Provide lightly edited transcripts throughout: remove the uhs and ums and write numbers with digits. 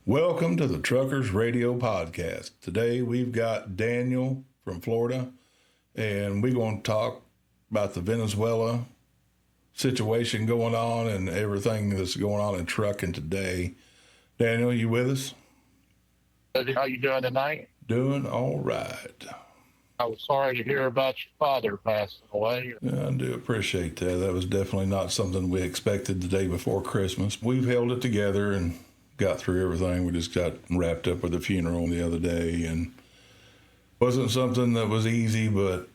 Welcome to the Truckers Radio Podcast. Today we've got Daniel from Florida, and we're going to talk about the Venezuela situation going on and everything that's going on in trucking today. Daniel, you with us? How you doing tonight? Doing all right. I was sorry to hear about your father passing away. Yeah, I do appreciate that. That was definitely not something we expected the day before Christmas. We've held it together and got through everything. We just got wrapped up with the funeral the other day, and wasn't something that was easy, but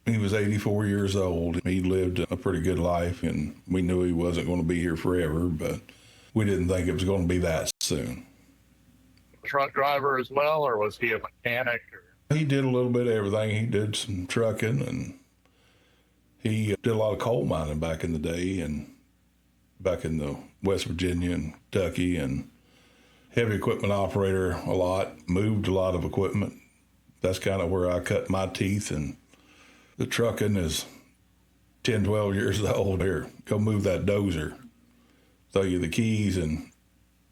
he was 84 years old. He lived a pretty good life, and we knew he wasn't going to be here forever, but we didn't think it was going to be that soon. Truck driver as well, or was he a mechanic? He did a little bit of everything. He did some trucking, and he did a lot of coal mining back in the day, and back in the West Virginia and Kentucky, and heavy equipment operator a lot, moved a lot of equipment. That's kind of where I cut my teeth, and the trucking is 10, 12 years old. Here, go move that dozer. Throw you the keys and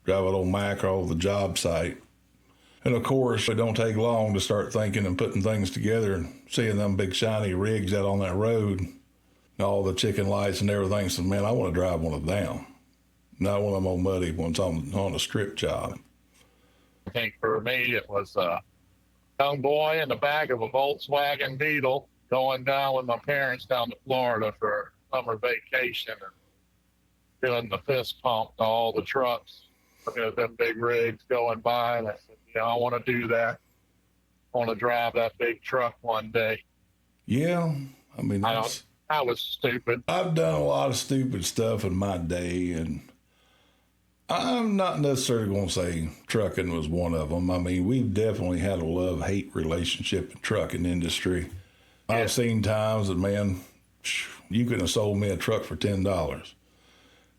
drive an old macro to the job site. And of course, it don't take long to start thinking and putting things together and seeing them big shiny rigs out on that road, and all the chicken lights and everything. So, man, I want to drive one of them. Not one of them old muddy ones on a strip job. I think for me, it was a young boy in the back of a Volkswagen Beetle going down with my parents down to Florida for summer vacation and doing the fist pump to all the trucks, looking at them big rigs going by. And I said, I want to do that. I want to drive that big truck one day. Yeah, I mean, I was stupid. I've done a lot of stupid stuff in my day, and I'm not necessarily going to say trucking was one of them. I mean, we've definitely had a love-hate relationship in trucking industry. Yeah. I've seen times that, man, you couldn't have sold me a truck for $10.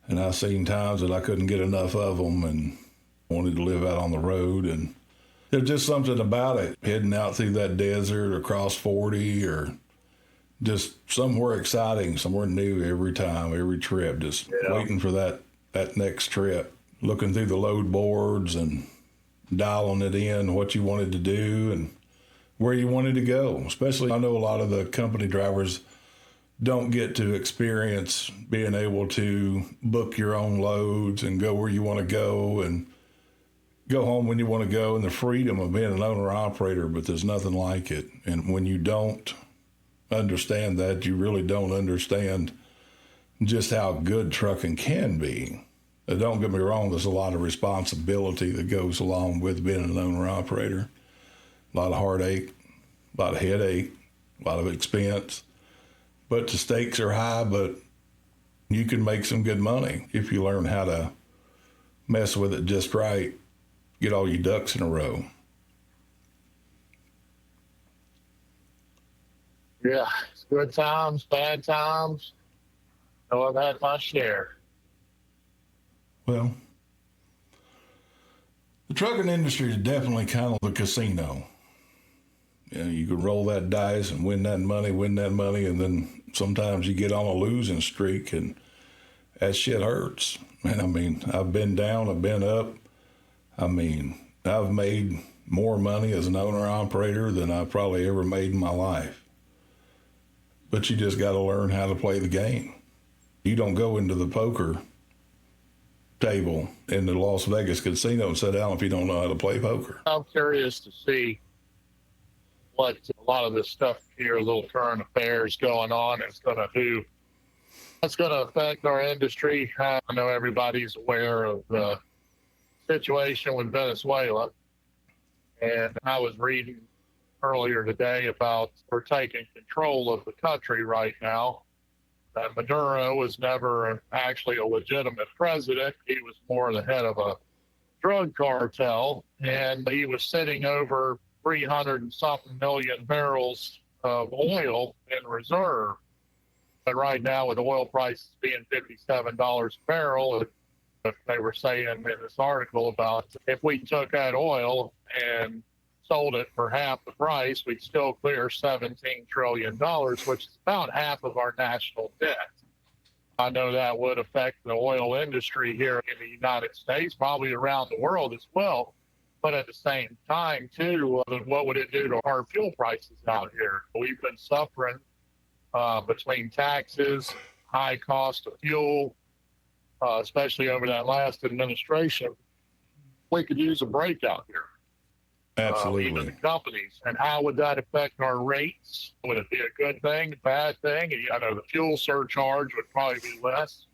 And I've seen times that I couldn't get enough of them and wanted to live out on the road. And there's just something about it, heading out through that desert or across 40 or just somewhere exciting, somewhere new every time, every trip, just waiting for that next trip, looking through the load boards and dialing it in, what you wanted to do and where you wanted to go. Especially, I know a lot of the company drivers don't get to experience being able to book your own loads and go where you want to go and go home when you want to go, and the freedom of being an owner-operator, but there's nothing like it. And when you don't understand that, you really don't understand just how good trucking can be. Don't get me wrong, there's a lot of responsibility that goes along with being an owner-operator. A lot of heartache, a lot of headache, a lot of expense. But the stakes are high, but you can make some good money if you learn how to mess with it just right, get all your ducks in a row. Yeah, it's good times, bad times. I've had my share. Well, the trucking industry is definitely kind of the casino. You know, you can roll that dice and win that money, and then sometimes you get on a losing streak, and that shit hurts. And I mean, I've been down, I've been up. I mean, I've made more money as an owner-operator than I've probably ever made in my life. But you just got to learn how to play the game. You don't go into the poker table in the Las Vegas casino and sit down if you don't know how to play poker. I'm curious to see what a lot of this stuff here, little current affairs going on, is going to do. That's going to affect our industry. I know everybody's aware of the situation with Venezuela. And I was reading earlier today about we're taking control of the country right now. That Maduro was never actually a legitimate president. He was more the head of a drug cartel, and he was sitting over 300 and something million barrels of oil in reserve. But right now, with oil prices being $57 a barrel, they were saying in this article about if we took that oil and sold it for half the price, we'd still clear $17 trillion, which is about half of our national debt. I know that would affect the oil industry here in the United States, probably around the world as well. But at the same time, too, what would it do to our fuel prices out here? We've been suffering between taxes, high cost of fuel, especially over that last administration. We could use a break out here. Even the Absolutely. companies. And how would that affect our rates? Would it be a good thing, a bad thing? I know the fuel surcharge would probably be less,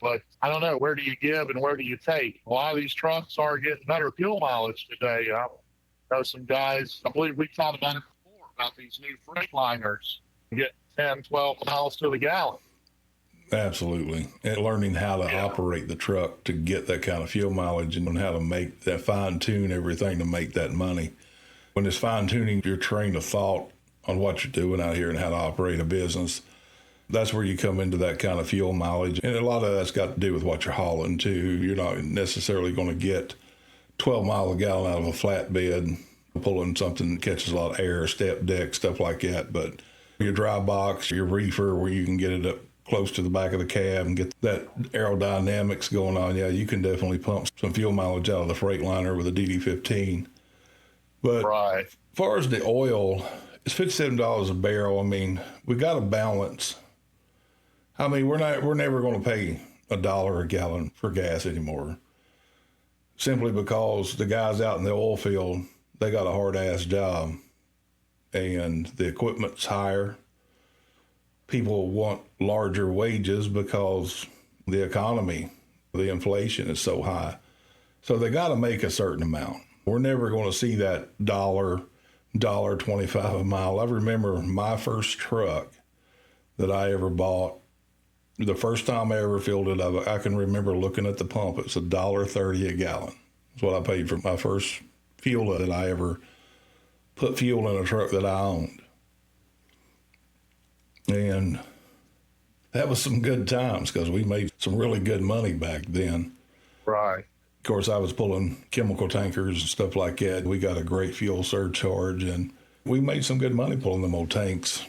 but I don't know. Where do you give and where do you take? A lot of these trucks are getting better fuel mileage today. I know some guys, I believe we talked about it before, about these new Freightliners getting 10, 12 miles to the gallon. Absolutely. And learning how to operate the truck to get that kind of fuel mileage and how to make that fine tune everything to make that money. When it's fine tuning your train of thought on what you're doing out here and how to operate a business, that's where you come into that kind of fuel mileage. And a lot of that's got to do with what you're hauling too. You're not necessarily going to get 12 miles a gallon out of a flatbed pulling something that catches a lot of air, step deck, stuff like that. But your dry box, your reefer, where you can get it up close to the back of the cab and get that aerodynamics going on, yeah, you can definitely pump some fuel mileage out of the Freightliner with a DD15. But Right. as far as the oil, it's $57 a barrel. I mean, we got to balance. I mean, we're never going to pay $1 a gallon for gas anymore, simply because the guys out in the oil field, they got a hard ass job, and the equipment's higher. People want larger wages because the economy, the inflation is so high. So they got to make a certain amount. We're never going to see that $1.25 a mile. I remember my first truck that I ever bought. The first time I ever filled it up, I can remember looking at the pump. It's $1.30 a gallon. That's what I paid for my first fuel that I ever put fuel in a truck that I owned. And that was some good times because we made some really good money back then. Right. Of course, I was pulling chemical tankers and stuff like that. We got a great fuel surcharge, and we made some good money pulling them old tanks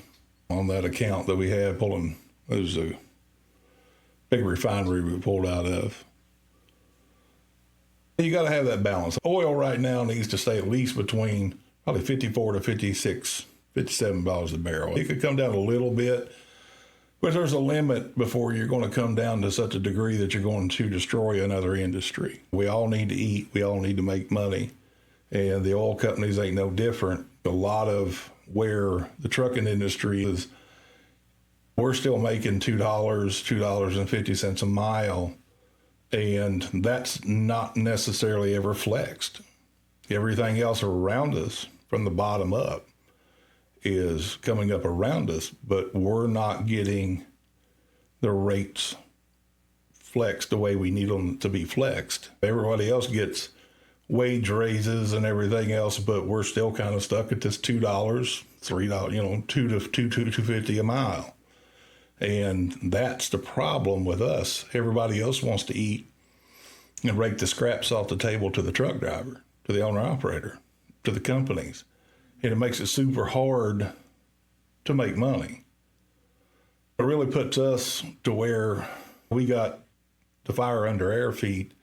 on that account that we had pulling. It was a big refinery we pulled out of. You got to have that balance. Oil right now needs to stay at least between probably 54 to 56 $57 a barrel. It could come down a little bit, but there's a limit before you're going to come down to such a degree that you're going to destroy another industry. We all need to eat. We all need to make money. And the oil companies ain't no different. A lot of where the trucking industry is, we're still making $2.50 a mile. And that's not necessarily ever flexed. Everything else around us from the bottom up is coming up around us, but we're not getting the rates flexed the way we need them to be flexed. Everybody else gets wage raises and everything else, but we're still kind of stuck at this $2, $3, $2.50 a mile. And that's the problem with us. Everybody else wants to eat and rake the scraps off the table to the truck driver, to the owner operator, to the companies. And it makes it super hard to make money. It really puts us to where we got the fire under our feet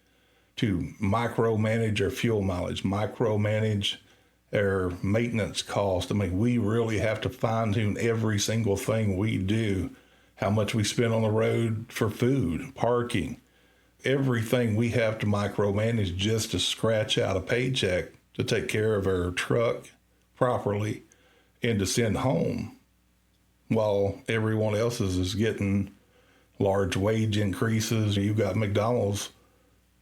to micromanage our fuel mileage, micromanage our maintenance cost. I mean, we really have to fine tune every single thing we do, how much we spend on the road for food, parking, everything we have to micromanage just to scratch out a paycheck to take care of our truck properly and to send home, while everyone else is getting large wage increases. You've got McDonald's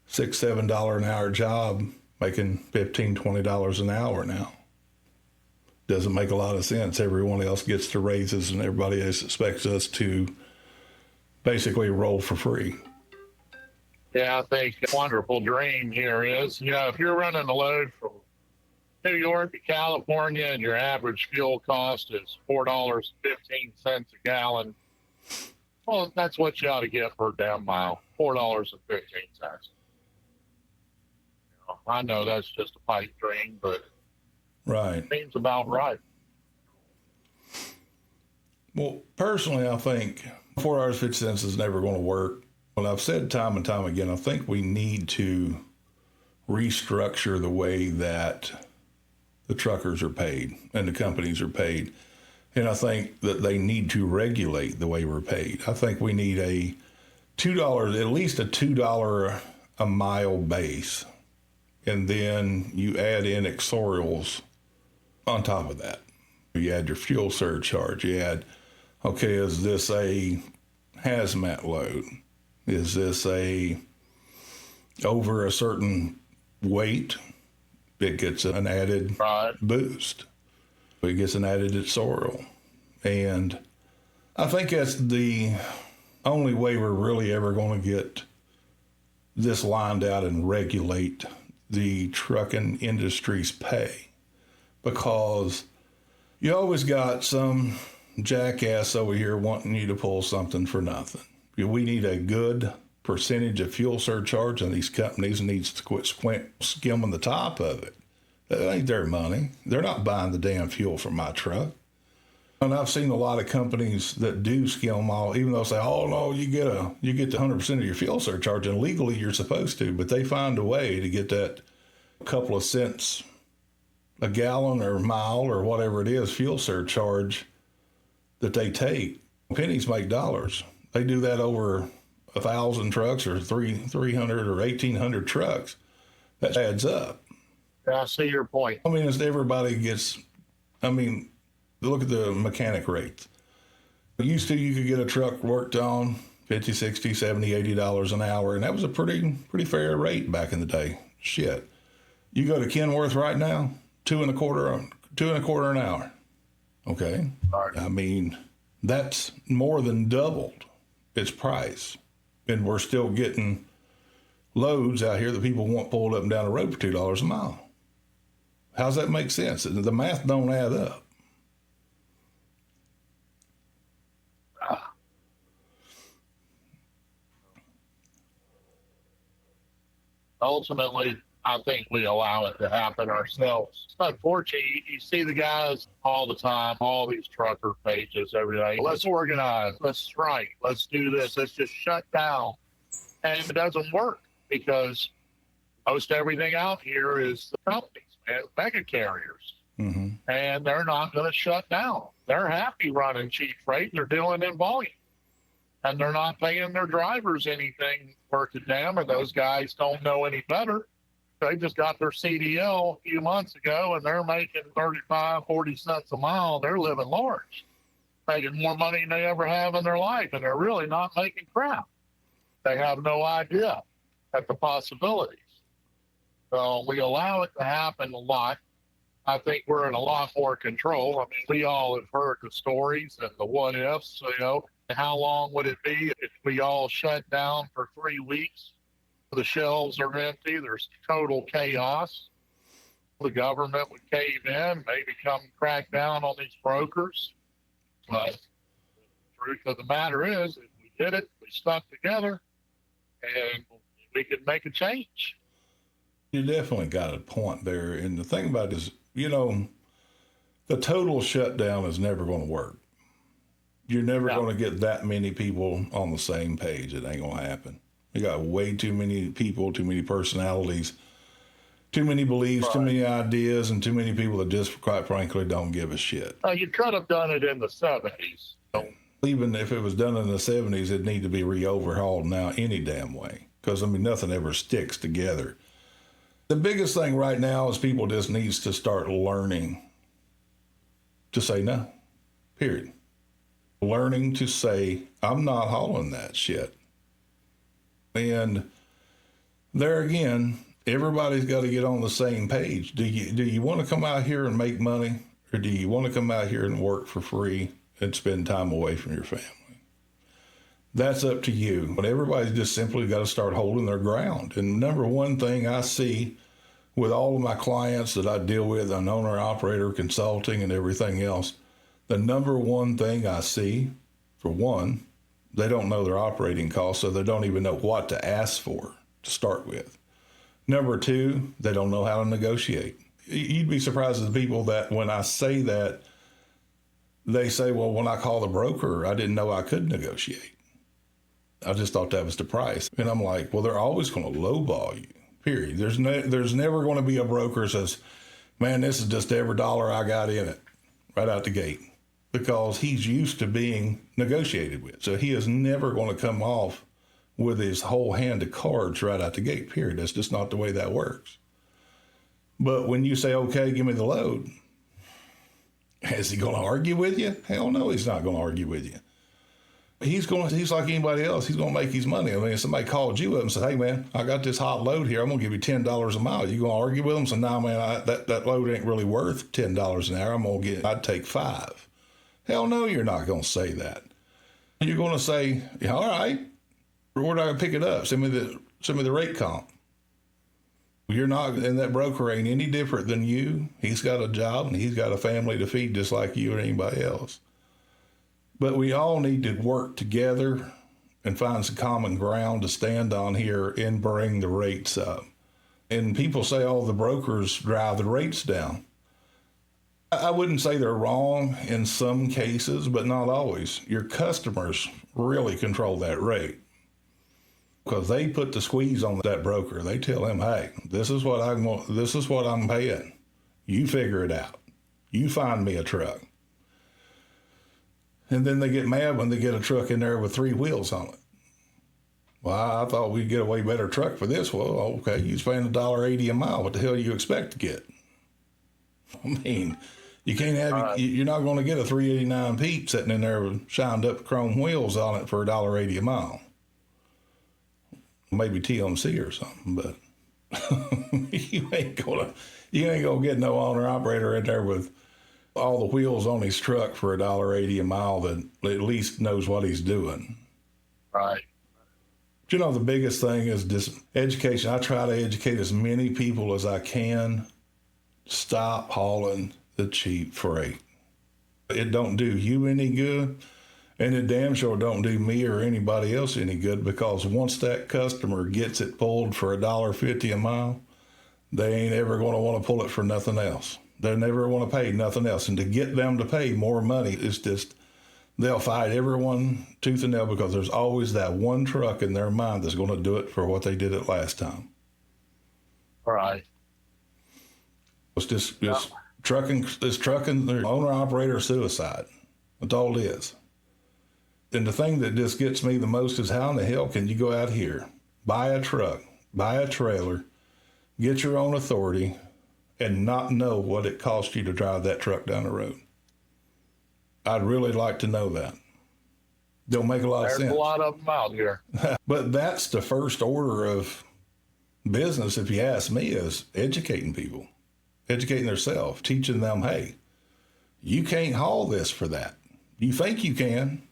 $6-7 an hour job making $15-20 an hour now. Doesn't make a lot of sense. Everyone else gets the raises and everybody else expects us to basically roll for free. Yeah, I think a wonderful dream here is, if you're running a load from New York to California and your average fuel cost is $4.15 a gallon, well, that's what you ought to get per damn mile, $4.15. I know that's just a pipe dream, but Right. it seems about right. Well, personally, I think $4 50 cents is never going to work. Well, I've said time and time again, I think we need to restructure the way that the truckers are paid and the companies are paid. And I think that they need to regulate the way we're paid. I think we need a $2, at least a $2 a mile base. And then you add in accessorials on top of that. You add your fuel surcharge. You add, okay, is this a hazmat load? Is this a over a certain weight? It gets an added boost. It gets an added accessorial. And I think that's the only way we're really ever going to get this lined out and regulate the trucking industry's pay, because you always got some jackass over here wanting you to pull something for nothing. We need a good percentage of fuel surcharge, and these companies needs to quit skimming the top of it. That ain't their money. They're not buying the damn fuel for my truck. And I've seen a lot of companies that do skim all, even though they say, "Oh no, you get the 100% of your fuel surcharge," and legally you're supposed to, but they find a way to get that couple of cents a gallon or mile or whatever it is fuel surcharge that they take. Pennies make dollars. They do that over 1,000 trucks or 300 or 1,800 trucks. That adds up. I see your point. I mean, as everybody gets, look at the mechanic rates. Used to, you could get a truck worked on $50, $60, $70, $80 an hour, and that was a pretty fair rate back in the day. Shit. You go to Kenworth right now, $2.25 an hour. Okay. Right. I mean, that's more than doubled its price. And we're still getting loads out here that people want pulled up and down the road for $2 a mile. How's that make sense? The math don't add up. Ultimately, I think we allow it to happen ourselves. Unfortunately, you see the guys all the time, all these trucker pages, everything. Let's organize, let's strike, let's do this, let's just shut down. And it doesn't work, because most everything out here is the companies, mega carriers. Mm-hmm. And they're not going to shut down. They're happy running cheap freight. They're dealing in volume. And they're not paying their drivers anything worth a damn, and those guys don't know any better. They just got their CDL a few months ago, and they're making 35, 40 cents a mile. They're living large, making more money than they ever have in their life, and they're really not making crap. They have no idea at the possibilities. So we allow it to happen a lot. I think we're in a lot more control. I mean, we all have heard the stories and the what ifs, how long would it be if we all shut down for 3 weeks? The shelves are empty. There's total chaos. The government would cave in, maybe come crack down on these brokers. But the truth of the matter is, if we did it, we stuck together, and we could make a change. You definitely got a point there. And the thing about it is, the total shutdown is never going to work. You're never going to get that many people on the same page. It ain't going to happen. You got way too many people, too many personalities, too many beliefs, too many ideas, and too many people that just, quite frankly, don't give a shit. You could have done it in the 70s. Even if it was done in the 70s, it'd need to be re-overhauled now any damn way. Because, nothing ever sticks together. The biggest thing right now is people just needs to start learning to say no, period. Learning to say, I'm not hauling that shit. And there again, everybody's got to get on the same page. Do you want to come out here and make money, or do you want to come out here and work for free and spend time away from your family? That's up to you. But everybody's just simply got to start holding their ground. And number one thing I see with all of my clients that I deal with on owner operator consulting and everything else, the number one thing I see, for one, they don't know their operating costs, so they don't even know what to ask for to start with. Number two, they don't know how to negotiate. You'd be surprised at the people that when I say that, they say, well, when I call the broker, I didn't know I could negotiate. I just thought that was the price. And I'm like, well, they're always going to lowball you, period. There's never going to be a broker that says, man, this is just every dollar I got in it right out the gate, because he's used to being negotiated with. So he is never going to come off with his whole hand of cards right out the gate, period. That's just not the way that works. But when you say, okay, give me the load, is he going to argue with you? Hell no, he's not going to argue with you. He's like anybody else. He's going to make his money. I mean, if somebody called you up and said, hey, man, I got this hot load here. I'm going to give you $10 a mile. You going to argue with him? So, no, man, that load ain't really worth $10 an hour. I'd take $5. Hell no, you're not going to say that. You're going to say, yeah, all right, where do I pick it up? Send me the rate comp. You're not, and that broker ain't any different than you. He's got a job and he's got a family to feed just like you or anybody else. But we all need to work together and find some common ground to stand on here and bring the rates up. And people say, oh, the brokers drive the rates down. I wouldn't say they're wrong in some cases, but not always. Your customers really control that rate, because they put the squeeze on that broker. They tell him, hey, this is what I'm paying. You figure it out. You find me a truck. And then they get mad when they get a truck in there with 3 wheels on it. Well, I thought we'd get a way better truck for this. Well, okay, you're paying $1.80 a mile. What the hell do you expect to get? I mean, you can't have, you're not going to get a 389 Pete sitting in there with shined up chrome wheels on it for $1.80 a mile. Maybe TMC or something, but you ain't gonna get no owner operator in there with all the wheels on his truck for $1.80 a mile that at least knows what he's doing. Right. But, the biggest thing is just education. I try to educate as many people as I can. Stop hauling the cheap freight. It don't do you any good, and it damn sure don't do me or anybody else any good, because once that customer gets it pulled for $1.50 a mile, they ain't ever going to want to pull it for nothing else. They never want to pay nothing else. And to get them to pay more money is just, they'll fight everyone tooth and nail, because there's always that one truck in their mind that's going to do it for what they did it last time. Right. It's just trucking, owner-operator suicide. That's all it is. And the thing that just gets me the most is, how in the hell can you go out here, buy a truck, buy a trailer, get your own authority, and not know what it costs you to drive that truck down the road? I'd really like to know that. Don't make a lot of sense. There's a lot of them out here. But that's the first order of business, if you ask me, is educating people, educating themselves, teaching them, hey, you can't haul this for that. You think you can,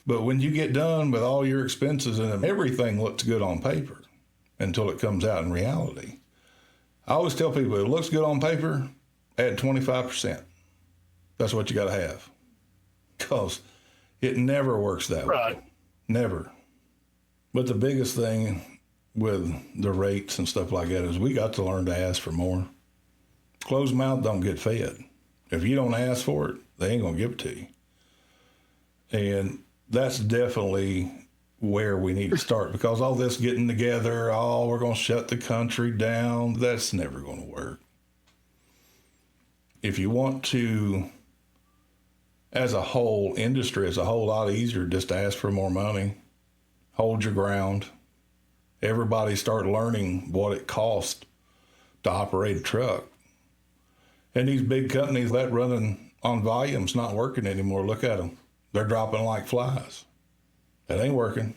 but when you get done with all your expenses and everything looks good on paper until it comes out in reality. I always tell people, it looks good on paper, add 25%. That's what you got to have, because it never works that way. Never. But the biggest thing with the rates and stuff like that is we got to learn to ask for more. Closed mouth don't get fed. If you don't ask for it, they ain't going to give it to you. And that's definitely where we need to start, because all this getting together, we're going to shut the country down, that's never going to work. If you want to, as a whole industry, it's a whole lot easier just to ask for more money, hold your ground. Everybody start learning what it costs to operate a truck. And these big companies that running on volume's not working anymore. Look at them. They're dropping like flies. That ain't working.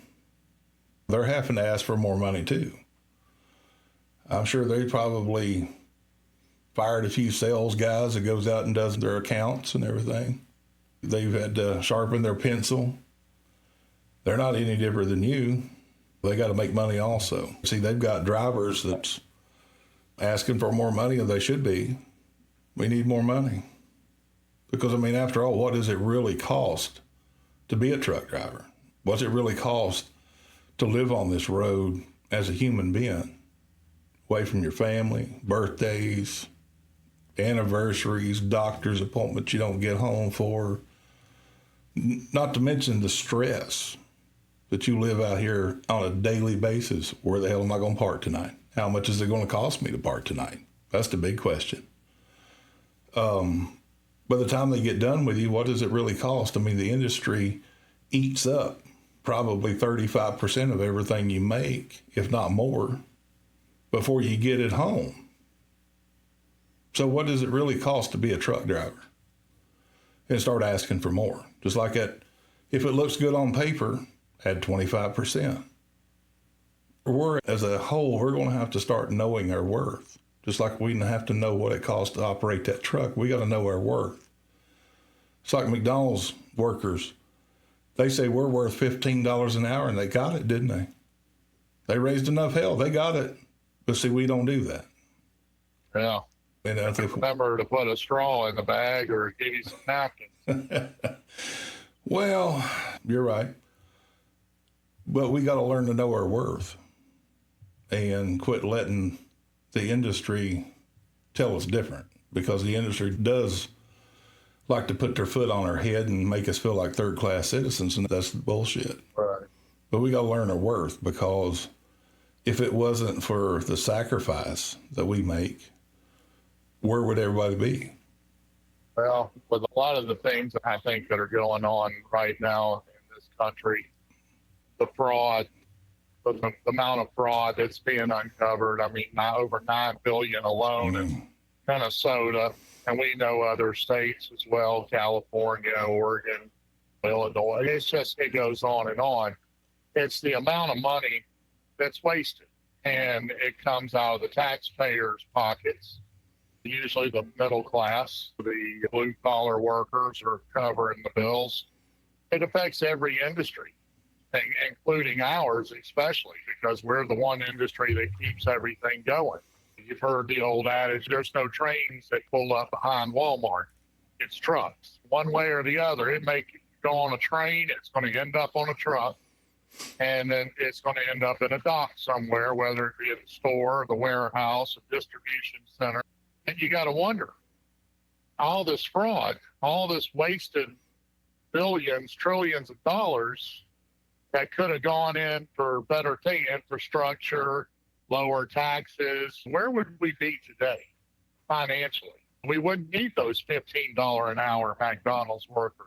They're having to ask for more money too. I'm sure they probably fired a few sales guys that goes out and does their accounts and everything. They've had to sharpen their pencil. They're not any different than you. They got to make money also. See, they've got drivers that's asking for more money than they should be. We need more money. Because, I mean, after all, what does it really cost to be a truck driver? What's it really cost to live on this road as a human being? Away from your family, birthdays, anniversaries, doctor's appointments you don't get home for. Not to mention the stress that you live out here on a daily basis. Where the hell am I going to park tonight? How much is it going to cost me to park tonight? That's the big question. By the time they get done with you, what does it really cost? I mean, the industry eats up probably 35% of everything you make, if not more, before you get it home. So what does it really cost to be a truck driver? And start asking for more. Just like that, if it looks good on paper, add 25%. We're, as a whole, we're going to have to start knowing our worth. Just like we have to know what it costs to operate that truck, we got to know our worth. It's like McDonald's workers. They say we're worth $15 an hour, and they got it, didn't they? They raised enough hell. They got it. But see, we don't do that. Yeah. And I think, remember to put a straw in the bag or give you some napkins. Well, you're right. But we got to learn to know our worth and quit letting the industry tell us different, because the industry does like to put their foot on our head and make us feel like third-class citizens, and that's bullshit. Right. But we got to learn our worth, because if it wasn't for the sacrifice that we make, where would everybody be? Well, with a lot of the things I think that are going on right now in this country, the fraud, the amount of fraud that's being uncovered, I mean, over $9 billion alone in Minnesota, and we know other states as well, California, Oregon, Illinois. It goes on and on. It's the amount of money that's wasted, and it comes out of the taxpayers' pockets. Usually the middle class, the blue-collar workers are covering the bills. It affects every industry, including ours especially, because we're the one industry that keeps everything going. You've heard the old adage, there's no trains that pull up behind Walmart. It's trucks. One way or the other, it may go on a train, it's going to end up on a truck, and then it's going to end up in a dock somewhere, whether it be a store, the warehouse, a distribution center. And you got to wonder, all this fraud, all this wasted billions, trillions of dollars that could have gone in for better infrastructure, lower taxes, where would we be today financially? We wouldn't need those $15 an hour McDonald's workers.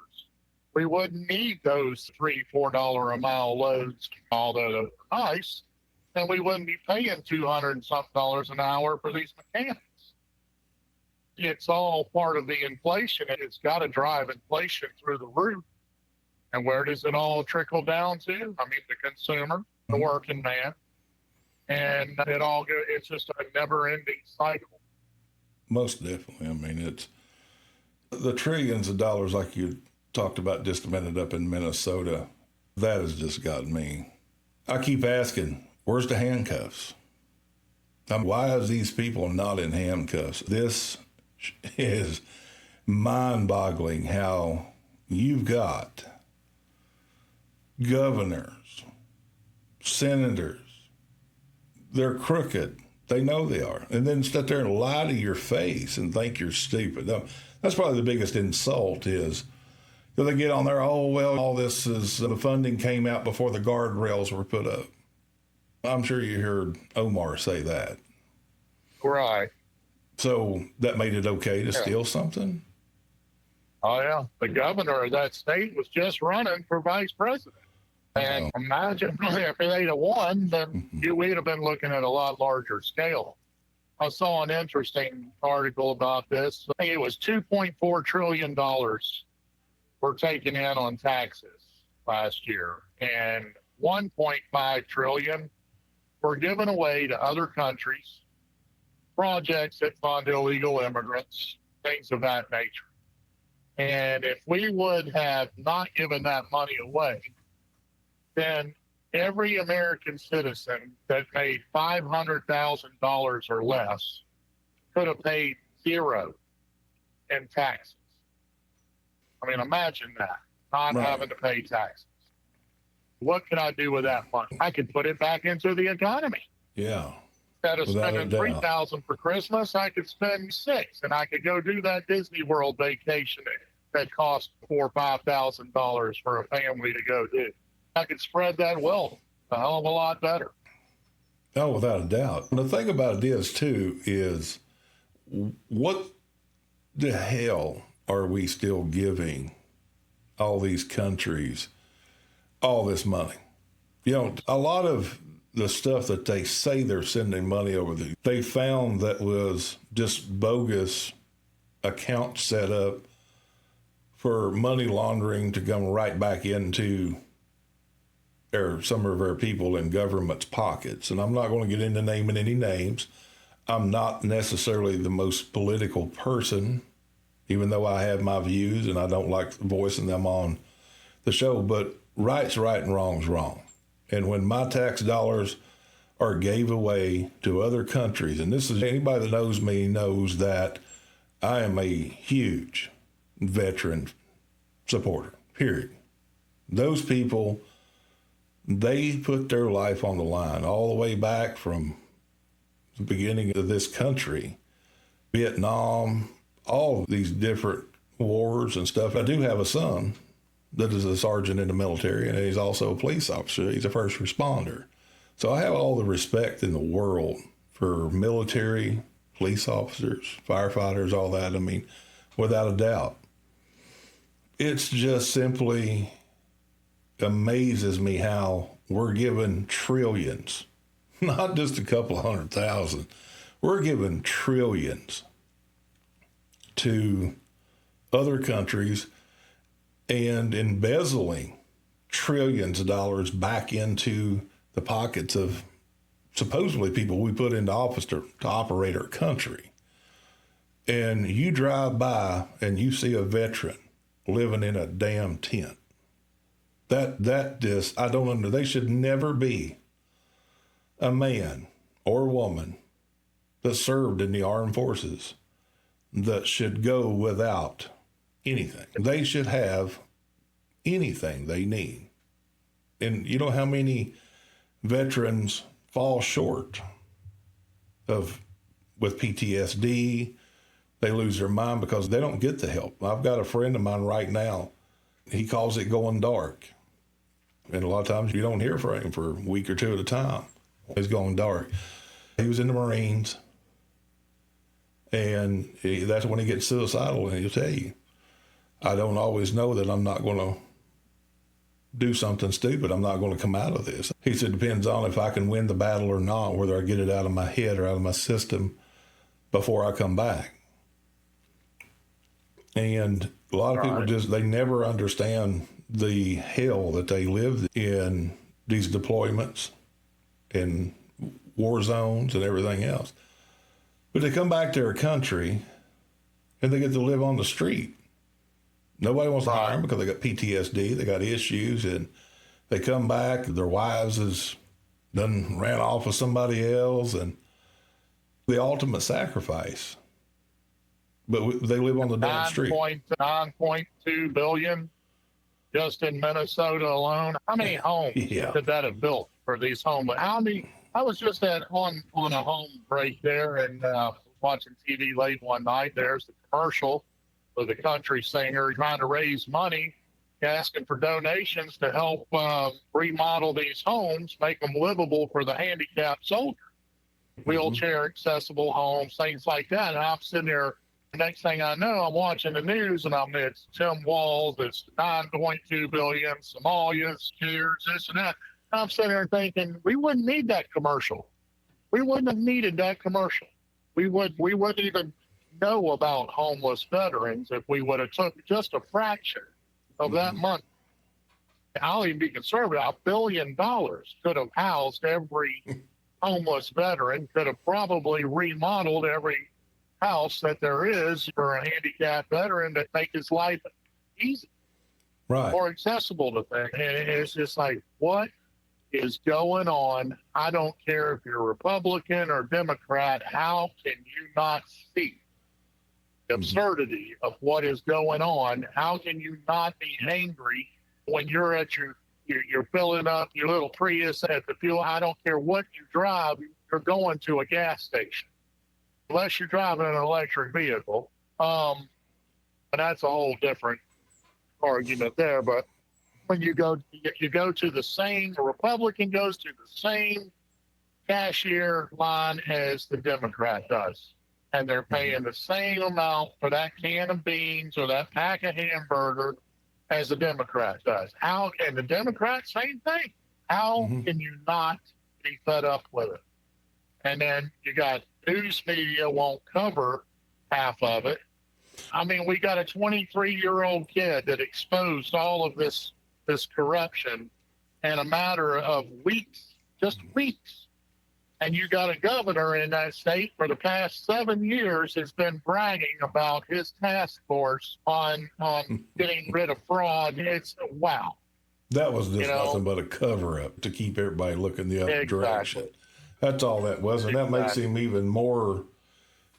We wouldn't need those $3, $4 a mile loads, all the ice, and we wouldn't be paying $200 and something an hour for these mechanics. It's all part of the inflation, and it's got to drive inflation through the roof. And where does it all trickle down to? I mean, the consumer, the working man, and it's just a never-ending cycle. Most definitely. I mean, it's the trillions of dollars, like you talked about just a minute up in Minnesota. That has just got me. I keep asking, where's the handcuffs? I mean, why is these people not in handcuffs? This is mind-boggling how you've got governors, senators, they're crooked. They know they are. And then sit there and lie to your face and think you're stupid. Now, that's probably the biggest insult is they get on there, oh, well, all this is, the funding came out before the guardrails were put up. I'm sure you heard Omar say that. Right. So that made it okay to steal something? Oh, yeah. The governor of that state was just running for vice president. And imagine if they'd have won, then we'd have been looking at a lot larger scale. I saw an interesting article about this. I think it was $2.4 trillion were taken in on taxes last year, and $1.5 trillion were given away to other countries, projects that fund illegal immigrants, things of that nature. And if we would have not given that money away, then every American citizen that made $500,000 or less could have paid zero in taxes. I mean, imagine that, not having to pay taxes. What could I do with that money? I could put it back into the economy. Yeah. Instead of Without a spending doubt. $3,000 for Christmas, I could spend $6,000, and I could go do that Disney World vacation that cost $4,000 or $5,000 for a family to go do. I could spread that wealth a hell of a lot better. Oh, without a doubt. The thing about it is, too, is what the hell are we still giving all these countries all this money? You know, a lot of the stuff that they say they're sending money over, they found that was just bogus accounts set up for money laundering to come right back into some of our people in government's pockets. And I'm not going to get into naming any names. I'm not necessarily the most political person, even though I have my views and I don't like voicing them on the show. But right's right and wrong's wrong. And when my tax dollars are gave away to other countries, and this is anybody that knows me knows that I am a huge veteran supporter, period. Those people, they put their life on the line all the way back from the beginning of this country, Vietnam, all of these different wars and stuff. I do have a son that is a sergeant in the military, and he's also a police officer. He's a first responder. So I have all the respect in the world for military, police officers, firefighters, all that. I mean, without a doubt. It's just simply amazes me how we're giving trillions, not just a couple of 100,000. We're giving trillions to other countries and embezzling trillions of dollars back into the pockets of supposedly people we put into office to operate our country. And you drive by and you see a veteran living in a damn tent. That just, I don't under, they should never be a man or woman that served in the armed forces that should go without anything. They should have anything they need. And you know how many veterans fall short of with PTSD? They lose their mind because they don't get the help. I've got a friend of mine right now. He calls it going dark. And a lot of times you don't hear from him for a week or two at a time. He's going dark. He was in the Marines. And that's when he gets suicidal, and he'll tell you, I don't always know that I'm not going to do something stupid. I'm not going to come out of this. He said, it depends on if I can win the battle or not, whether I get it out of my head or out of my system before I come back. And a lot of people just, they never understand the hell that they live in these deployments and war zones and everything else. But they come back to their country and they get to live on the street. Nobody wants to hire them because they got PTSD, they got issues, and they come back, their wives has done ran off with somebody else, and the ultimate sacrifice. But they live on the damn street. 9.2 billion just in Minnesota alone. How many homes could that have built for these homes? How many? I was just on a home break there and watching TV late one night. There's the commercial with the country singer trying to raise money, asking for donations to help remodel these homes, make them livable for the handicapped soldier, wheelchair accessible homes, things like that. And I'm sitting there. Next thing I know, I'm watching the news, and it's Tim Walz, it's 9.2 billion, Somalia, chairs, this and that. I'm sitting there thinking, we wouldn't need that commercial. We wouldn't have needed that commercial. We wouldn't even know about homeless veterans if we would have took just a fraction of that money. I'll even be conservative. $1 billion could have housed every homeless veteran, could have probably remodeled every house that there is for a handicapped veteran to make his life easy, more accessible to things. And it's just like, what is going on? I don't care if you're Republican or Democrat. How can you not see the absurdity of what is going on? How can you not be angry when you're at you're filling up your little Prius at the fuel? I don't care what you drive for going to a gas station, unless you're driving an electric vehicle. And that's a whole different argument there. But when you go to the same, the Republican goes to the same cashier line as the Democrat does. And they're paying the same amount for that can of beans or that pack of hamburger as the Democrat does. How, and the Democrat, same thing. How can you not be fed up with it? And then you got news media won't cover half of it. I mean, we got a 23-year-old kid that exposed all of this corruption in a matter of weeks, just weeks. And you got a governor in that state for the past 7 years has been bragging about his task force on getting rid of fraud. It's wow. That was just nothing but a cover-up to keep everybody looking the other direction. That's all that was, and that makes him even more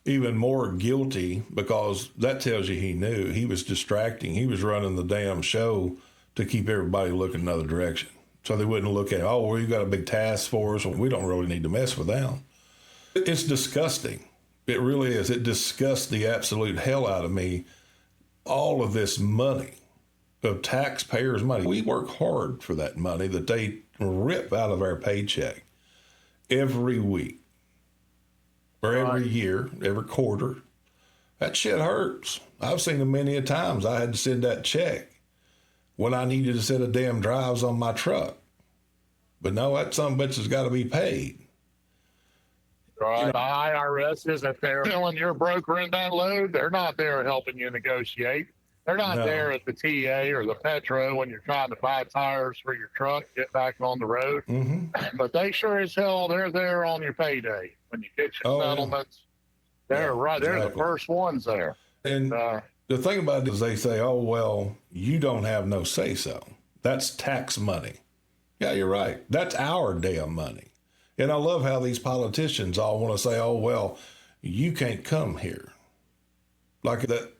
guilty, because that tells you he knew. He was distracting. He was running the damn show to keep everybody looking another direction, so they wouldn't look at, oh, well, you got a big task force. We don't really need to mess with them. It's disgusting. It really is. It disgusts the absolute hell out of me. All of this money, of taxpayers' money. We work hard for that money that they rip out of our paycheck every week or every year, every quarter. That shit hurts. I've seen it many a times. I had to send that check when I needed to set a damn drives on my truck. But no, that some bitch has got to be paid. Right. You know, the IRS isn't there filling your broker in that load. They're not there helping you negotiate. They're not there at the TA or the Petro when you're trying to buy tires for your truck, get back on the road. But they sure as hell, they're there on your payday. When you get your settlements, they're right. They're the first ones there. And the thing about it is they say, oh, well, you don't have no say-so. That's tax money. Yeah, you're right. That's our damn money. And I love how these politicians all want to say, oh, well, you can't come here. Like that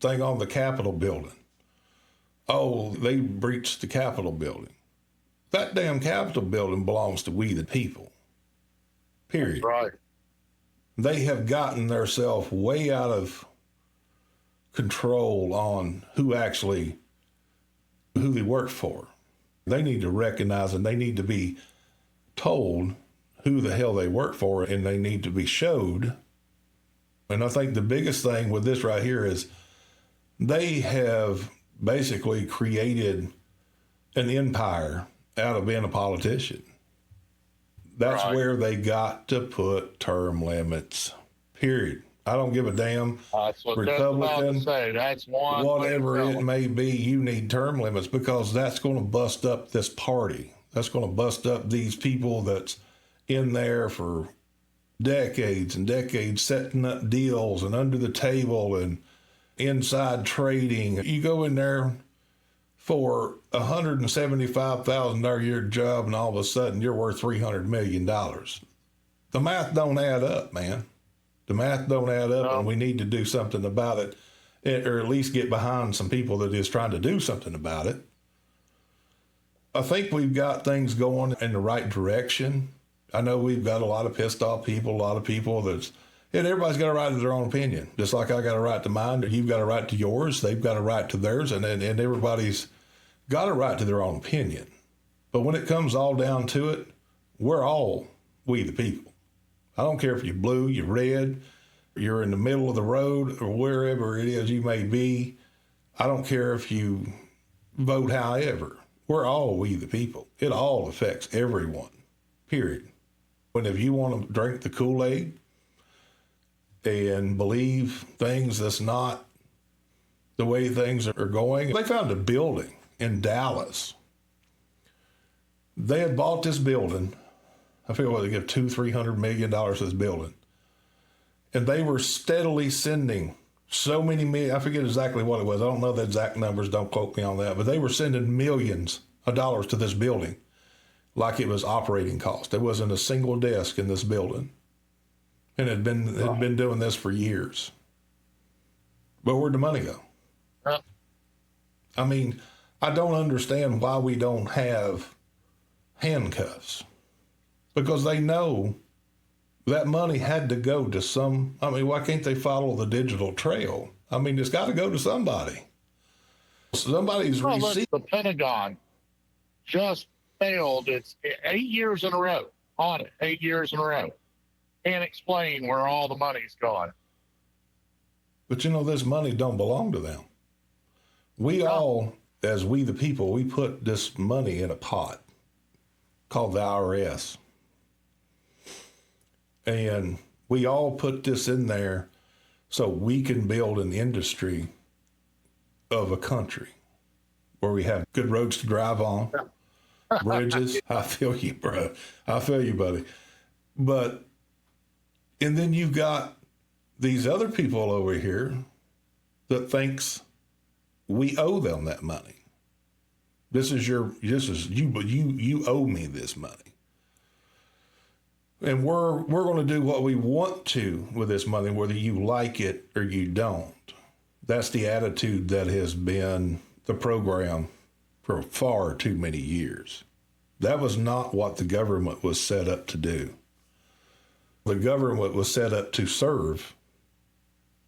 thing on the Capitol building. Oh, they breached the Capitol building. That damn Capitol building belongs to we the people. Period. Right. They have gotten themselves way out of control on who they work for. They need to recognize, and they need to be told who the hell they work for, and they need to be showed. And I think the biggest thing with this right here is they have basically created an empire out of being a politician. That's where they got to put term limits, period. I don't give a damn. That's what Republican, say. That's one whatever it may be, you need term limits, because that's going to bust up this party. That's going to bust up these people that's in there for decades and decades, setting up deals and under the table and inside trading. You go in there for $175,000 a year job, and all of a sudden you're worth $300 million. The math don't add up, man. The math don't add up, and we need to do something about it, or at least get behind some people that is trying to do something about it. I think we've got things going in the right direction. I know we've got a lot of pissed off people, a lot of people and everybody's got a right to their own opinion. Just like I got a right to mine, you've got a right to yours, they've got a right to theirs, and everybody's got a right to their own opinion. But when it comes all down to it, we're all we the people. I don't care if you're blue, you're red, you're in the middle of the road, or wherever it is you may be. I don't care if you vote however. We're all we the people. It all affects everyone, period. And if you want to drink the Kool-Aid and believe things that's not the way things are going, they found a building in Dallas. They had bought this building. I feel like they give $200-300 million to this building. And they were steadily sending so many million, I forget exactly what it was. I don't know the exact numbers. Don't quote me on that. But they were sending millions of dollars to this building like it was operating cost. There wasn't a single desk in this building. And had been doing this for years. But where'd the money go? I mean, I don't understand why we don't have handcuffs. Because they know That money had to go to some. I mean, why can't they follow the digital trail? I mean, it's got to go to somebody. Somebody's receiving. The Pentagon just failed. It's 8 years in a row on it. 8 years in a row. Can't explain where all the money's gone. But you know, this money don't belong to them. We all, as we the people, we put this money in a pot called the IRS. And we all put this in there so we can build an industry of a country where we have good roads to drive on, bridges. I feel you, bro. I feel you, buddy. But, and then you've got these other people over here that thinks we owe them that money. You owe me this money. And we're going to do what we want to with this money, whether you like it or you don't. That's the attitude that has been the program for far too many years. That was not what the government was set up to do. The government was set up to serve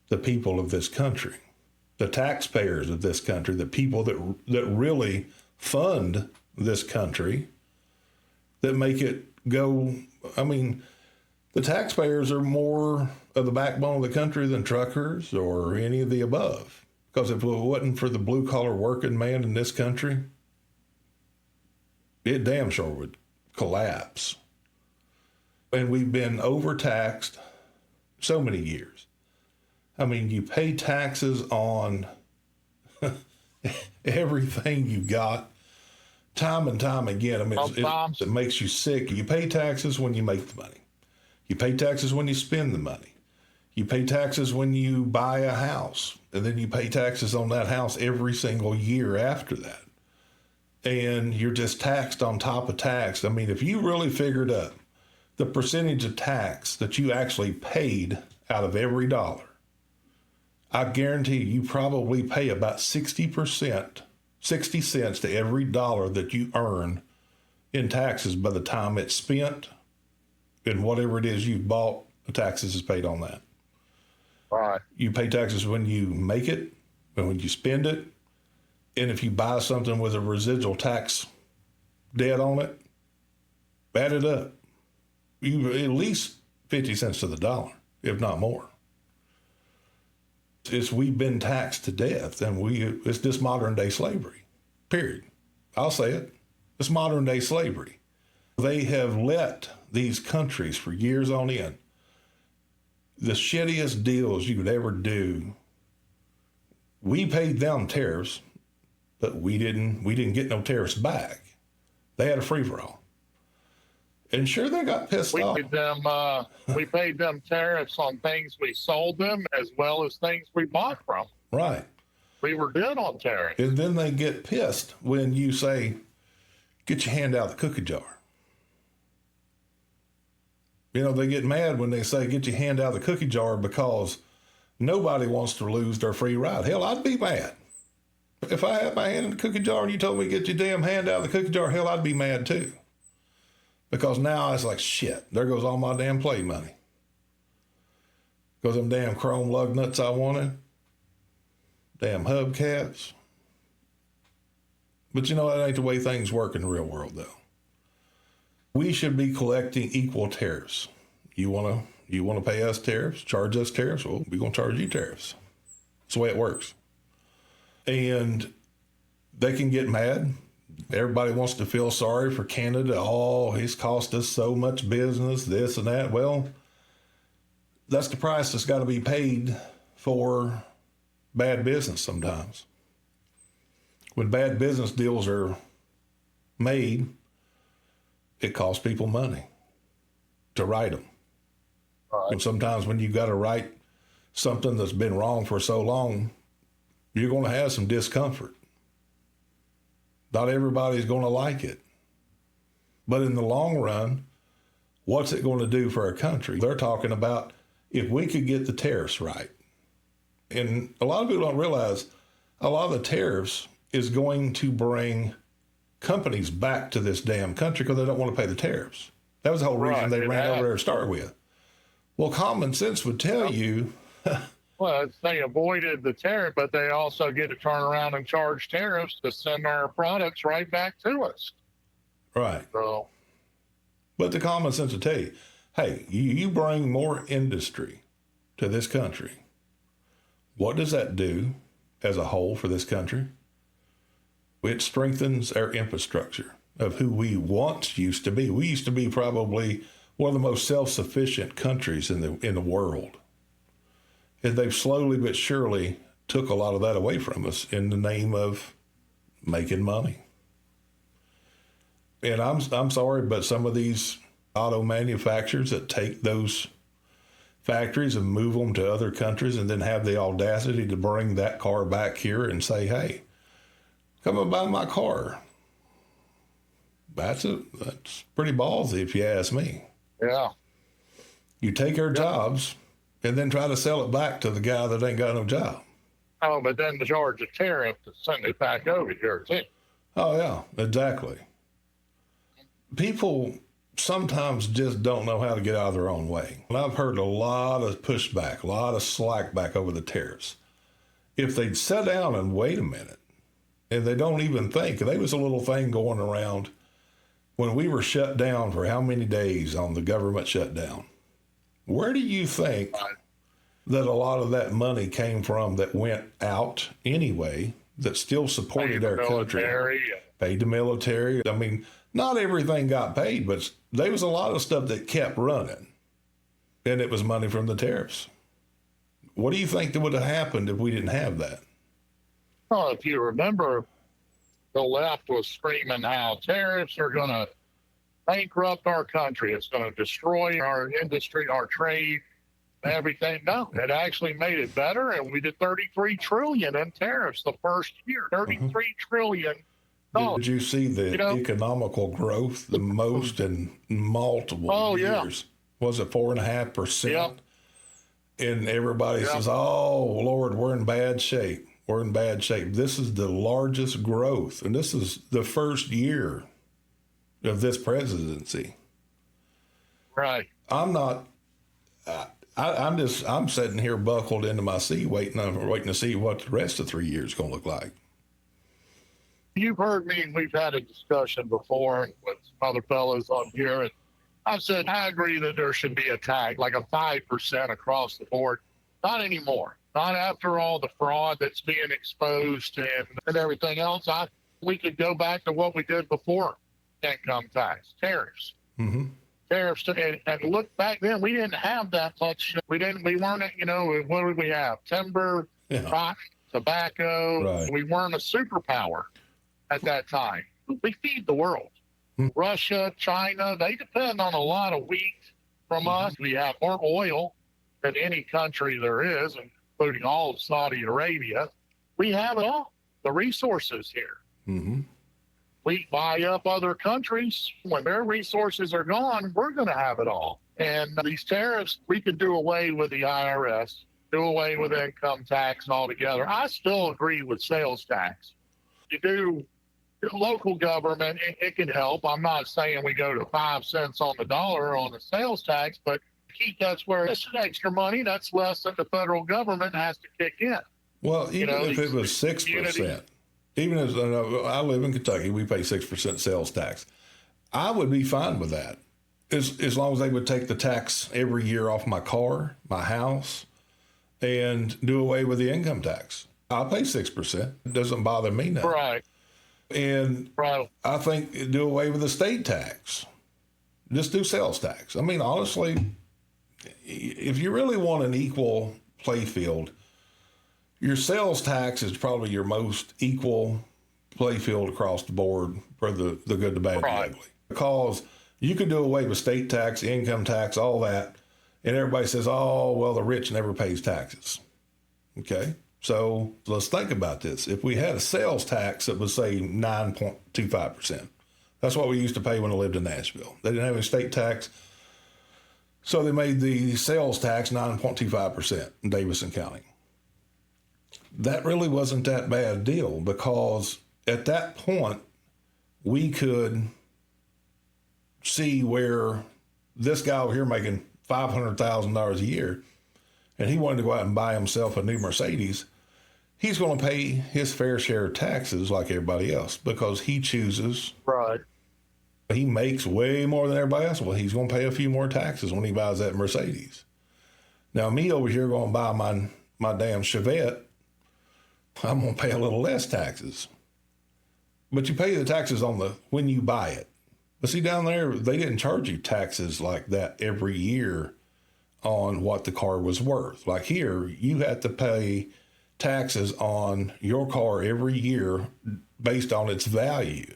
the people of this country, the taxpayers of this country, the people that really fund this country, that make it go. I mean, the taxpayers are more of the backbone of the country than truckers or any of the above. Because if it wasn't for the blue-collar working man in this country, it damn sure would collapse. And we've been overtaxed so many years. I mean, you pay taxes on everything you got. Time and time again. I mean, it makes you sick. You pay taxes when you make the money. You pay taxes when you spend the money. You pay taxes when you buy a house. And then you pay taxes on that house every single year after that. And you're just taxed on top of tax. I mean, if you really figured up the percentage of tax that you actually paid out of every dollar, I guarantee you probably pay about 60%. 60 cents to every dollar that you earn in taxes by the time it's spent, and whatever it is you've bought, the taxes is paid on that. All right. You pay taxes when you make it, and when you spend it, and if you buy something with a residual tax debt on it, add it up. You at least 50 cents to the dollar, if not more. We've been taxed to death, and it's this modern day slavery, period. I'll say it. It's modern day slavery. They have let these countries for years on end, the shittiest deals you could ever do. We paid them tariffs, but we didn't get no tariffs back. They had a free-for-all. And sure, they got pissed off. We paid them tariffs on things we sold them as well as things we bought from. Right. We were good on tariffs. And then they get pissed when you say, get your hand out of the cookie jar. You know, they get mad when they say, get your hand out of the cookie jar, because nobody wants to lose their free ride. Hell, I'd be mad. If I had my hand in the cookie jar and you told me to get your damn hand out of the cookie jar, hell, I'd be mad too. Because now it's like, shit, there goes all my damn play money. Because them damn chrome lug nuts I wanted, damn hubcaps. But you know, that ain't the way things work in the real world, though. We should be collecting equal tariffs. You want to pay us tariffs, charge us tariffs? Well, we're going to charge you tariffs. That's the way it works. And they can get mad. Everybody wants to feel sorry for Canada. Oh, he's cost us so much business, this and that. Well, that's the price that's got to be paid for bad business sometimes. When bad business deals are made, it costs people money to write them. Right. And sometimes when you got to write something that's been wrong for so long, you're going to have some discomfort. Not everybody's going to like it. But in the long run, what's it going to do for our country? They're talking about if we could get the tariffs right. And a lot of people don't realize a lot of the tariffs is going to bring companies back to this damn country because they don't want to pay the tariffs. That was the whole reason they ran over there to start with. Well, common sense would tell you. Well, they avoided the tariff, but they also get to turn around and charge tariffs to send our products right back to us. Right. So, But the common sense would tell you, hey, you bring more industry to this country. What does that do as a whole for this country? It strengthens our infrastructure of who we once used to be. We used to be probably one of the most self-sufficient countries in the world. And they've slowly but surely took a lot of that away from us in the name of making money. And I'm sorry, but some of these auto manufacturers that take those factories and move them to other countries and then have the audacity to bring that car back here and say, hey, come and buy my car. That's pretty ballsy if you ask me. yeah. You take our jobs and then try to sell it back to the guy that ain't got no job. Oh, but then the charge of tariff to send it back over here, too. Oh, yeah, exactly. People sometimes just don't know how to get out of their own way. And I've heard a lot of pushback, a lot of slack back over the tariffs. If they'd sit down and wait a minute, and they don't even think, there was a little thing going around when we were shut down for how many days on the government shutdown. Where do you think that a lot of that money came from that went out anyway, that still supported our country? Paid the military. I mean, not everything got paid, but there was a lot of stuff that kept running, and it was money from the tariffs. What do you think that would have happened if we didn't have that? Well, if you remember, the left was screaming how tariffs are going to bankrupt our country. It's going to destroy our industry, our trade, everything. No, it actually made it better, and we did $33 trillion in tariffs the first year. $33 trillion. Did you see the economical growth the most in multiple years? Was it 4.5%? Yep. And everybody says, oh, Lord, we're in bad shape. We're in bad shape. This is the largest growth, and this is the first year of this presidency. Right. I'm not. I'm sitting here buckled into my seat, waiting to see what the rest of 3 years is going to look like. You've heard me, and we've had a discussion before with some other fellows on here, and I said I agree that there should be a tag, like a 5% across the board. Not anymore. Not after all the fraud that's being exposed and everything else. We could go back to what we did before income tax, tariffs. Mm-hmm. Tariffs, and look back then, we didn't have that much. We weren't, what did we have? Timber, rock, tobacco. Right. We weren't a superpower at that time. We feed the world. Mm-hmm. Russia, China, they depend on a lot of wheat from us. We have more oil than any country there is, including all of Saudi Arabia. We have it all, the resources here. Mm-hmm. We buy up other countries. When their resources are gone, we're going to have it all. And these tariffs, we could do away with the IRS, do away with income tax altogether. I still agree with sales tax. You do local government, it can help. I'm not saying we go to 5 cents on the dollar on the sales tax, but that's where it's extra money. That's less than the federal government has to kick in. Well, even if it was 6%, even as I live in Kentucky, we pay 6% sales tax. I would be fine with that, as long as they would take the tax every year off my car, my house, and do away with the income tax. I'll pay 6%. It doesn't bother me now. Right. And I think do away with the state tax. Just do sales tax. I mean, honestly, if you really want an equal play field, your sales tax is probably your most equal play field across the board for the good, the bad, and the ugly. Because you could do away with state tax, income tax, all that, and everybody says, oh, well, the rich never pays taxes. Okay? So let's think about this. If we had a sales tax that was, say, 9.25%, that's what we used to pay when I lived in Nashville. They didn't have any state tax, so they made the sales tax 9.25% in Davidson County. That really wasn't that bad a deal, because at that point, we could see where this guy over here making $500,000 a year, and he wanted to go out and buy himself a new Mercedes, he's going to pay his fair share of taxes like everybody else because he chooses. Right. He makes way more than everybody else. Well, he's going to pay a few more taxes when he buys that Mercedes. Now, me over here going to buy my damn Chevette, I'm going to pay a little less taxes. But you pay the taxes on when you buy it. But see, down there, they didn't charge you taxes like that every year on what the car was worth. Like here, you have to pay taxes on your car every year based on its value,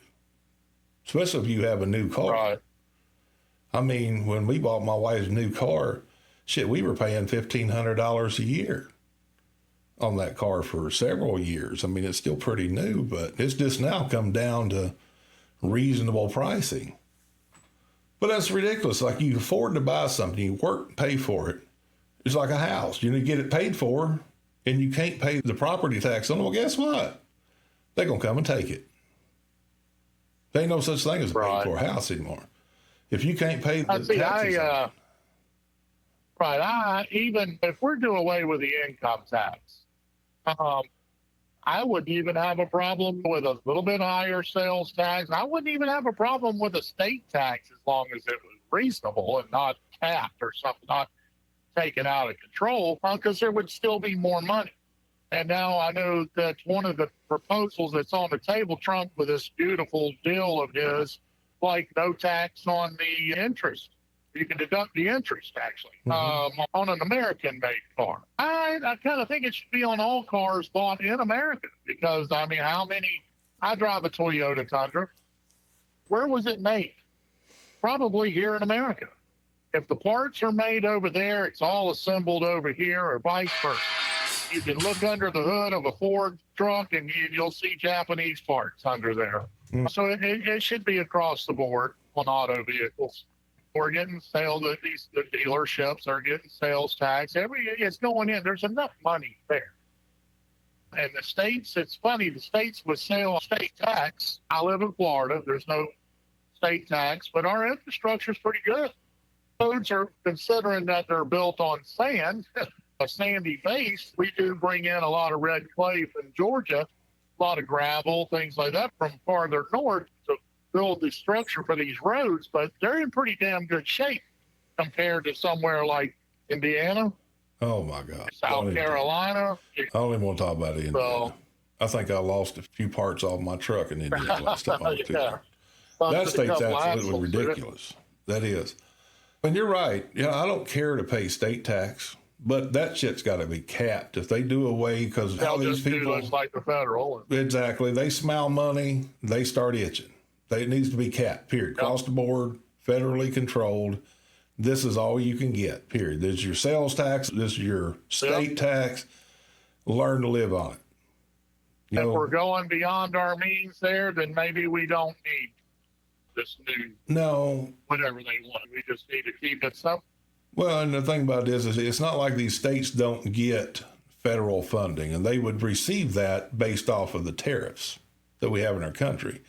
especially if you have a new car. Right. I mean, when we bought my wife's new car, shit, we were paying $1,500 a year on that car for several years. I mean, it's still pretty new, but it's just now come down to reasonable pricing. But that's ridiculous. Like, you afford to buy something, you work and pay for it. It's like a house. You get it paid for, and you can't pay the property tax on it. Well, guess what? They're going to come and take it. There ain't no such thing as a paid for house anymore. If you can't pay the taxes on it. Even if we're doing away with the income tax, I wouldn't even have a problem with a little bit higher sales tax. I wouldn't even have a problem with a state tax as long as it was reasonable and not capped or something, not taken out of control, because there would still be more money. And now I know that one of the proposals that's on the table, Trump, with this beautiful deal of his, like no tax on the interest. You can deduct the interest, actually, on an American-made car. I kind of think it should be on all cars bought in America because, I mean, I drive a Toyota Tundra. Where was it made? Probably here in America. If the parts are made over there, it's all assembled over here or vice versa. You can look under the hood of a Ford truck and you'll see Japanese parts under there. So it should be across the board on auto vehicles. We're getting sales, the dealerships are getting sales tax. It's going in. There's enough money there. And the states, it's funny, the states with state tax. I live in Florida. There's no state tax, but our infrastructure is pretty good. Roads are, considering that they're built on sand, a sandy base. We do bring in a lot of red clay from Georgia, a lot of gravel, things like that from farther north to build the structure for these roads, but they're in pretty damn good shape compared to somewhere like Indiana. Oh my God. South Carolina. I don't even want to talk about Indiana. So, I think I lost a few parts off my truck in Indiana last time I was there. Yeah. That state's absolutely ridiculous. That is. And you're right. I don't care to pay state tax, but that shit's got to be capped. If they do away, because how these people, do like the federal. Exactly. They smell money, they start itching. It needs to be capped, period. Across the board, federally controlled. This is all you can get, period. This is your sales tax. This is your state tax. Learn to live on it. If we're going beyond our means there, then maybe we don't need this new, whatever they want. We just need to keep it simple. Well, and the thing about this is it's not like these states don't get federal funding, and they would receive that based off of the tariffs that we have in our country.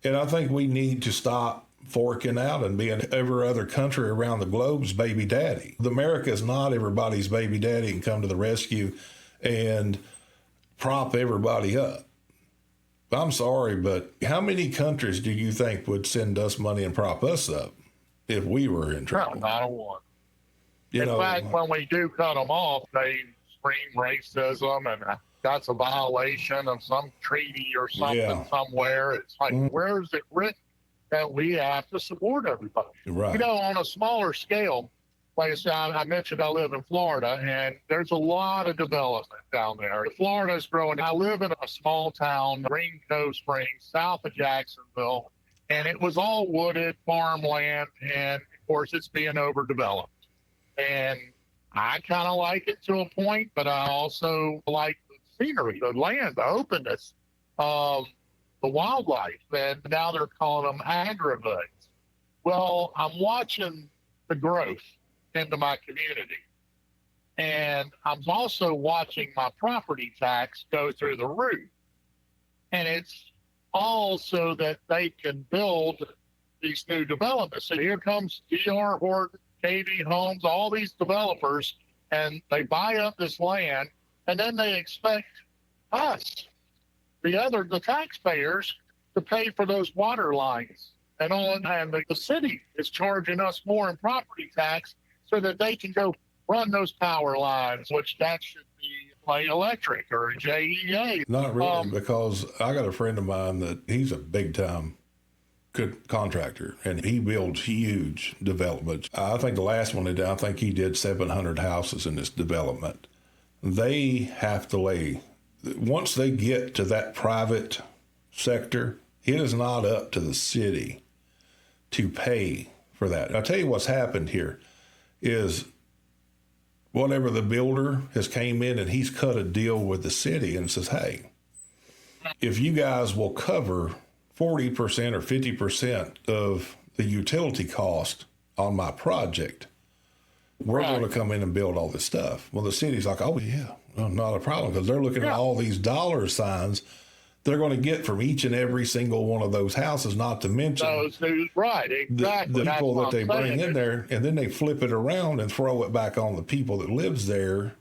And I think we need to stop forking out and being every other country around the globe's baby daddy. America is not everybody's baby daddy and come to the rescue and prop everybody up. I'm sorry, but how many countries do you think would send us money and prop us up if we were in trouble? Not a one. In fact, when we do cut them off, they scream racism and that's a violation of some treaty or something somewhere. It's like, where is it written that we have to support everybody? Right. On a smaller scale, like I said, I mentioned I live in Florida, and there's a lot of development down there. Florida is growing. I live in a small town, Green Cove Springs, south of Jacksonville, and it was all wooded farmland, and of course it's being overdeveloped. And I kind of like it to a point, but I also like the scenery, the land, the openness, the wildlife. And now they're calling them agribuds. Well, I'm watching the growth into my community. And I'm also watching my property tax go through the roof. And it's all so that they can build these new developments. So here comes D.R. Horton KV Homes, all these developers, and they buy up this land, and then they expect us, the taxpayers, to pay for those water lines. And the city is charging us more in property tax so that they can go run those power lines, which that should be like electric or JEA. Not really, because I got a friend of mine that he's a big time good contractor, and he builds huge developments. I think the last one he did, I think he did 700 houses in this development. They have to lay, once they get to that private sector, it is not up to the city to pay for that. I'll tell you what's happened here is whatever the builder has came in and he's cut a deal with the city and says, hey, if you guys will cover 40% or 50% of the utility cost on my project, we're going to come in and build all this stuff. Well, the city's like, oh, yeah, well, not a problem, because they're looking at all these dollar signs they're going to get from each and every single one of those houses, not to mention right, exactly. the people that they bring in there, and then they flip it around and throw it back on the people that lives there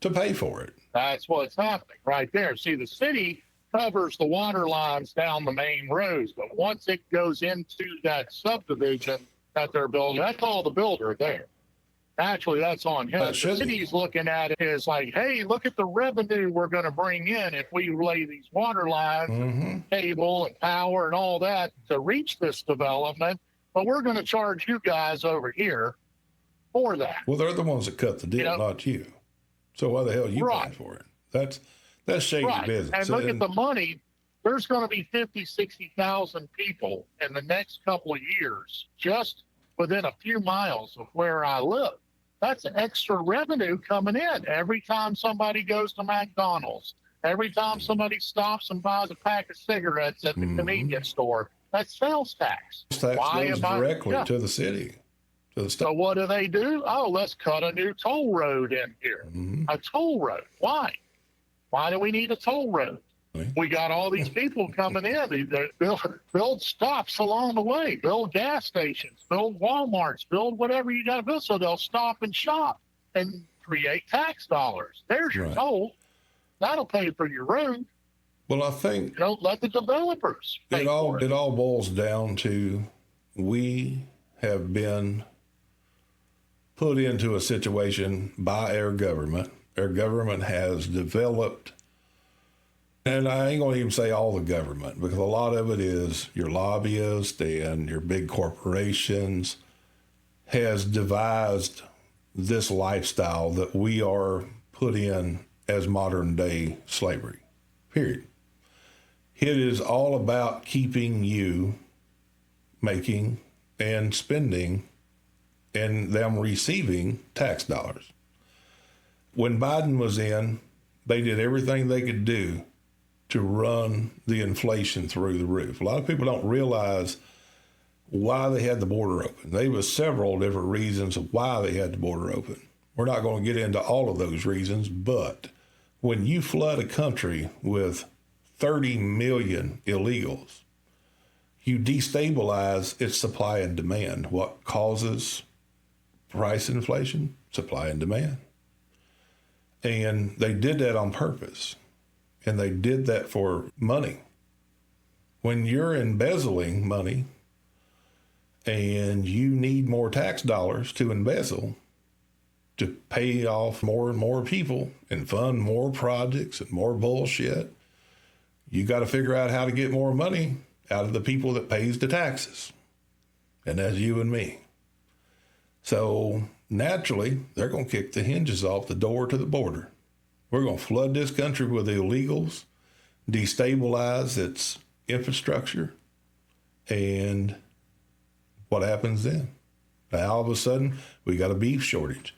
to pay for it. That's what's happening right there. See, the city covers the water lines down the main roads, but once it goes into that subdivision that they're building, that's all the builder there. Actually, that's on him. The city's looking at it as like, hey, look at the revenue we're going to bring in if we lay these water lines, cable and power and all that to reach this development, but we're going to charge you guys over here for that. Well, they're the ones that cut the deal, not you. So why the hell are you paying for it? That's shady business. And look at the money. There's going to be 50, 60,000 people in the next couple of years just within a few miles of where I live. That's extra revenue coming in every time somebody goes to McDonald's, every time somebody stops and buys a pack of cigarettes at the convenience store. That's sales tax. Tax goes directly to the city, to the state. So what do? Oh, let's cut a new toll road in here. A toll road. Why? Why do we need a toll road? We got all these people coming in. They build stops along the way, build gas stations, build Walmarts, build whatever you got to build, so they'll stop and shop and create tax dollars. There's your toll. That'll pay for your road. Well, I think don't let the developers pay it all boils down to we have been put into a situation by our government. Our government has developed. And I ain't going to even say all the government, because a lot of it is your lobbyists and your big corporations has devised this lifestyle that we are put in as modern day slavery, period. It is all about keeping you making and spending and them receiving tax dollars. When Biden was in, they did everything they could do to run the inflation through the roof. A lot of people don't realize why they had the border open. There was several different reasons of why they had the border open. We're not going to get into all of those reasons, but when you flood a country with 30 million illegals, you destabilize its supply and demand. What causes price inflation? Supply and demand. And they did that on purpose. And they did that for money. When you're embezzling money and you need more tax dollars to embezzle to pay off more and more people and fund more projects and more bullshit, you got to figure out how to get more money out of the people that pays the taxes. And that's you and me. So naturally, they're going to kick the hinges off the door to the border. We're going to flood this country with illegals, destabilize its infrastructure, and what happens then? Now, all of a sudden, we got a beef shortage.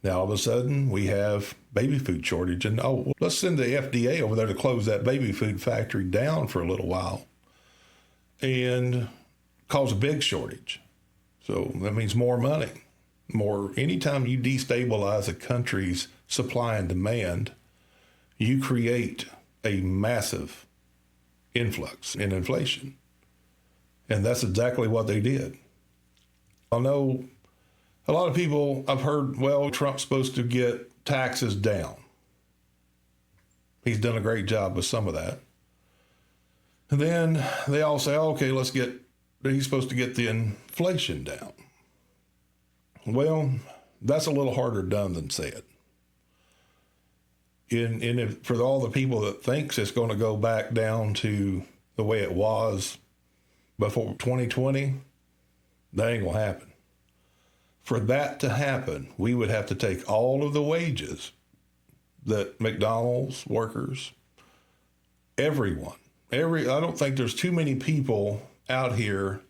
Now, all of a sudden, we have baby food shortage. And, let's send the FDA over there to close that baby food factory down for a little while and cause a big shortage. So that means more money. Anytime you destabilize a country's supply and demand, you create a massive influx in inflation. And that's exactly what they did. I know A lot of people, I've heard, well, Trump's supposed to get taxes down. He's done a great job with some of that. And then they all say, okay, he's supposed to get the inflation down. Well, that's a little harder done than said. For all the people that thinks it's going to go back down to the way it was before 2020, that ain't going to happen. For that to happen, we would have to take all of the wages that McDonald's workers, everyone, I don't think there's too many people out here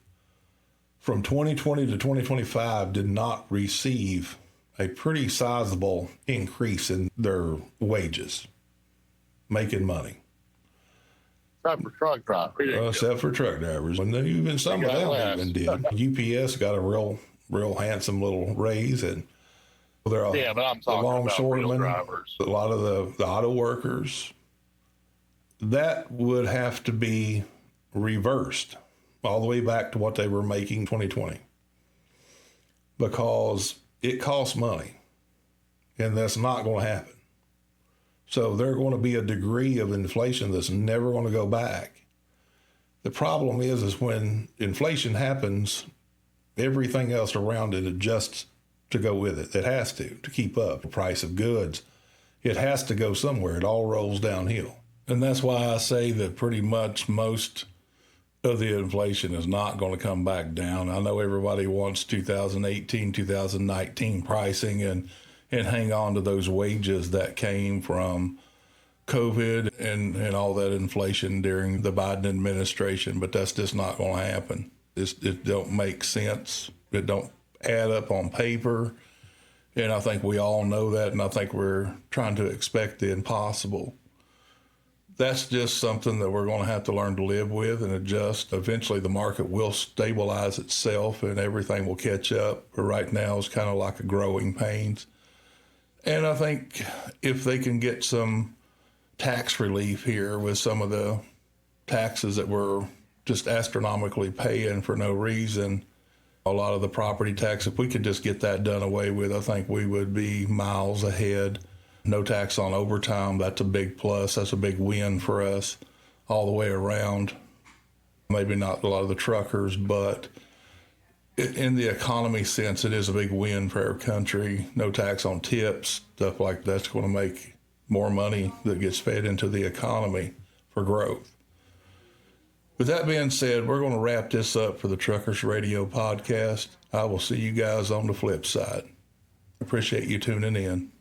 from 2020 to 2025 did not receive a pretty sizable increase in their wages, making money. Except for truck drivers. Except for truck drivers. And then even some of them even did. UPS got a real handsome little raise, and they're but I'm talking about real drivers. A lot of the auto workers. That would have to be reversed all the way back to what they were making 2020, because it costs money, and that's not going to happen. So there's going to be a degree of inflation that's never going to go back. The problem is when inflation happens, everything else around it adjusts to go with it. It has to keep up. The price of goods, it has to go somewhere. It all rolls downhill. And that's why I say that pretty much most of the inflation is not going to come back down. I know everybody wants 2018, 2019 pricing and hang on to those wages that came from COVID and all that inflation during the Biden administration, but that's just not going to happen. It don't make sense. It don't add up on paper. And I think we all know that, and I think we're trying to expect the impossible. That's just something that we're going to have to learn to live with and adjust. Eventually, the market will stabilize itself and everything will catch up. But right now, it's kind of like a growing pains. And I think if they can get some tax relief here with some of the taxes that we're just astronomically paying for no reason, a lot of the property tax, if we could just get that done away with, I think we would be miles ahead. No tax on overtime, that's a big plus. That's a big win for us all the way around. Maybe not a lot of the truckers, but in the economy sense, it is a big win for our country. No tax on tips, stuff like that's going to make more money that gets fed into the economy for growth. With that being said, we're going to wrap this up for the Truckers Radio podcast. I will see you guys on the flip side. Appreciate you tuning in.